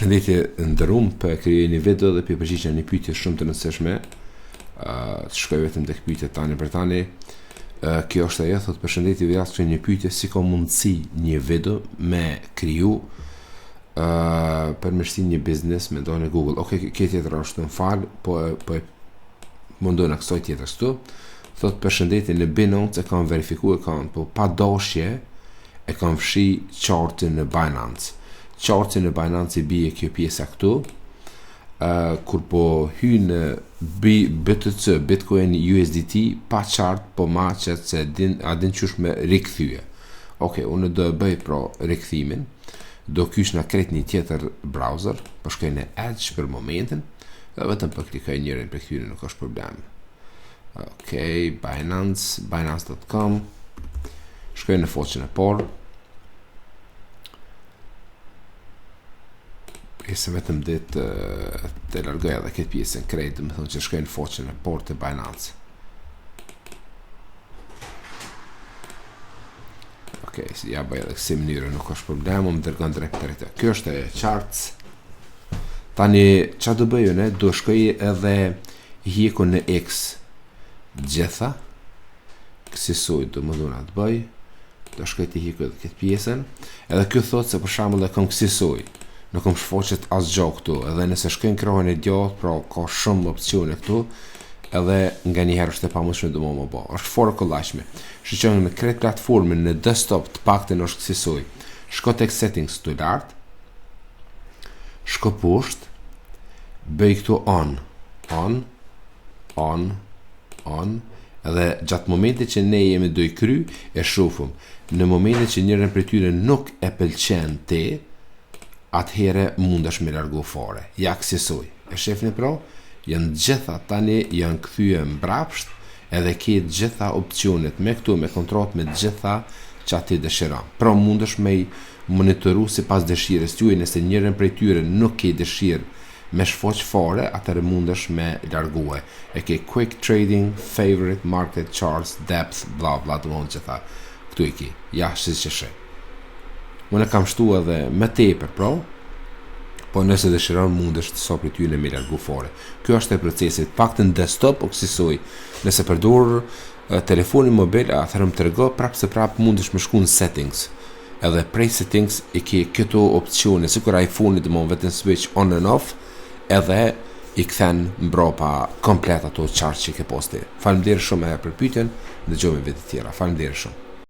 Përshëndetje nderuar, për krijoj një video dhe për përgjigje një pyetje shumë të rëndësishme. Shkoj vetëm tek pyetja tani për tani. Kjo është ajo, thotë përshëndetje, vjas një pyetje, si ka mundësi një video me kriju përmirësi një biznes me ndonjë Google. Okej, kjo tjetër është në fal, po mundon kësaj tjetër këtu. Thotë përshëndetje, në Binance e kam verifikuar account, po pa dashje e kam fshi chartin në Binance. Chartin në Binance i bie kjo pjesa këtu, kur po hy në BTC, Bitcoin, USDT, pa chart, po ma qëtë se adin qysh me rikëthyje. Okej, unë do bëj pro rikëthimin, do kysh në kret një tjetër browser, po shkoj në Edge për momentin, dhe vetëm për klikoj njërin për këthyre, nuk është problem. Okej, Binance, Binance.com, shkoj në foqen e por, se vetëm ditë të largoj edhe këtë pjesën krejt, dhe me thonë që shkoj në foqen e por të Binance. Okej, ja bëj edhe kësi mënyrë, nuk është problem, më dërgon drejt të rritë. Kjo është e charts. Tani, që do bëju ne? Do shkoj edhe hiku në X gjitha, kësisoj do më dhuna të bëj, do shkoj të hiku edhe këtë pjesën, edhe kjo thotë se për shembull e kam kësisoj, nuk kam shfaqet as gjë këtu, edhe nëse shkojnë krijohen e djathtë, pra ka shumë opsione këtu, edhe nga njëherë është e pamundshme do më bë. Është fort kollajshme. Shqiptare në krejt platformën në desktop të paktën është kësaj. Shko tek settings të lart, shko poshtë, bëj këtu on, edhe gjatë momentit që ne jemi do i kry, e shohim. Në momentin që njërin prej tyre nuk e pëlqen ti, atëhere mundesh me largu fare. Ja kësisoj. E shefni pro? Janë gjitha tani janë kthye mbrapsht, edhe ke gjitha opcionet me këtu, me kontrat me gjitha që ati dëshiron. Pro mundesh me monitoru si pas dëshirës tuaj, nëse njërin prej tyre nuk ke dëshirë me shfaq fare, atëherë mundesh me largue. E ke quick trading, favorite, market, charts, depth, bla bla, të mund gjitha. Këtu i ki. Ja, si që shë. Unë e kam shtu edhe me tepër, po nëse dëshiron mundesh të sopri ty në me largu fare. Kjo është e procesit, paktën desktop o kësisoj. Nëse përdor telefonin mobil, atëherë më trego prapë se prapë mundesh me shku në settings. Edhe prej settings i ke këto opcione, sikur iPhone-i do më vetëm switch on and off, edhe i kthen mbrapa komplet ato chart që ke posti. Faleminderit shumë për pyetjen, dëgjojmë video të tjera. Faleminderit shumë.